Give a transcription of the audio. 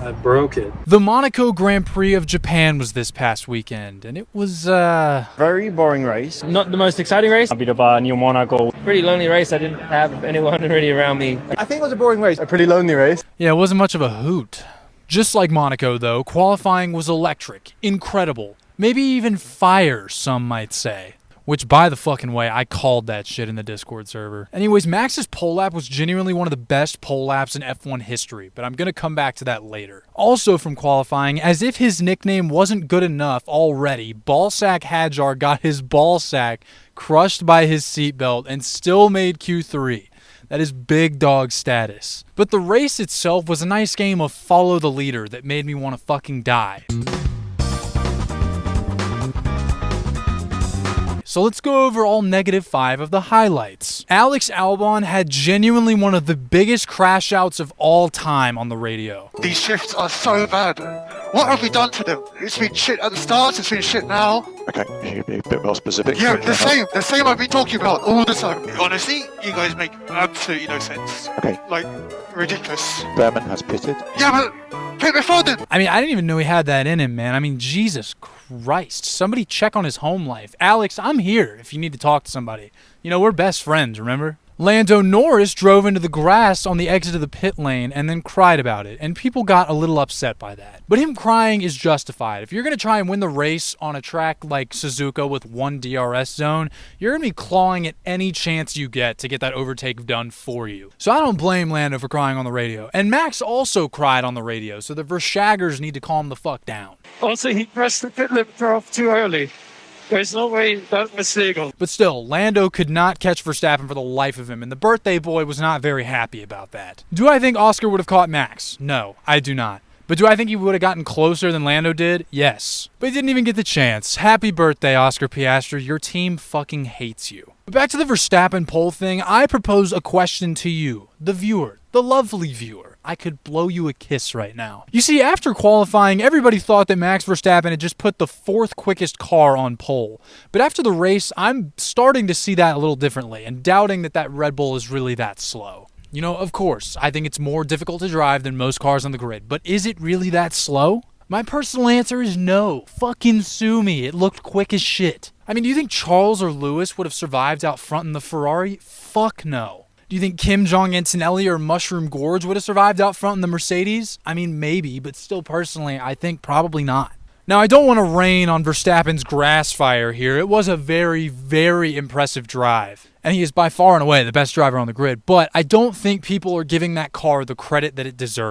I broke it. The Monaco Grand Prix of Japan was this past weekend, and it was, very boring race. Not the most exciting race. A bit of a new Monaco. Pretty lonely race. I didn't have anyone really around me. I think it was a boring race. A pretty lonely race. Yeah, it wasn't much of a hoot. Just like Monaco, though, qualifying was electric, incredible, maybe even fire, some might say. Which, by the fucking way, I called that shit in the Discord server. Anyways, Max's pole lap was genuinely one of the best pole laps in F1 history, but I'm gonna come back to that later. Also from qualifying, as if his nickname wasn't good enough already, Ballsack Hadjar got his ballsack crushed by his seatbelt and still made Q3. That is big dog status. But the race itself was a nice game of follow the leader that made me want to fucking die. So let's go over all -5 of the highlights. Alex Albon had genuinely one of the biggest crash outs of all time on the radio. These shifts are so bad. What have we done to them? It's been shit at the start, it's been shit now. Okay, you can be a bit more specific. Yeah, the same I've been talking about all the time. Honestly, you guys make absolutely no sense. Okay. Like, ridiculous. Berman has pitted. Yeah, but pit before then. I mean, I didn't even know he had that in him, man. I mean, Jesus Christ. Somebody check on his home life. Alex, I'm here if you need to talk to somebody. You know, we're best friends, remember? Lando Norris drove into the grass on the exit of the pit lane and then cried about it, and people got a little upset by that. But him crying is justified. If you're going to try and win the race on a track like Suzuka with one DRS zone, you're going to be clawing at any chance you get to get that overtake done for you. So I don't blame Lando for crying on the radio. And Max also cried on the radio, so the Vershaggers need to calm the fuck down. Also, he pressed the pit limiter off too early. There's no way that was legal. But still, Lando could not catch Verstappen for the life of him, and the birthday boy was not very happy about that. Do I think Oscar would have caught Max? No, I do not. But do I think he would have gotten closer than Lando did? Yes. But he didn't even get the chance. Happy birthday, Oscar Piastri. Your team fucking hates you. But back to the Verstappen pole thing, I propose a question to you, the viewer, the lovely viewer. I could blow you a kiss right now. You see, after qualifying, everybody thought that Max Verstappen had just put the 4th quickest car on pole. But after the race, I'm starting to see that a little differently and doubting that Red Bull is really that slow. You know, of course, I think it's more difficult to drive than most cars on the grid, but is it really that slow? My personal answer is no. Fucking sue me. It looked quick as shit. I mean, do you think Charles or Lewis would have survived out front in the Ferrari? Fuck no. Do you think Kim Jong-Antonelli or Mushroom Gorge would have survived out front in the Mercedes? I mean, maybe, but still personally, I think probably not. Now, I don't want to rain on Verstappen's grass fire here. It was a very, very impressive drive. And he is by far and away the best driver on the grid, but I don't think people are giving that car the credit that it deserves.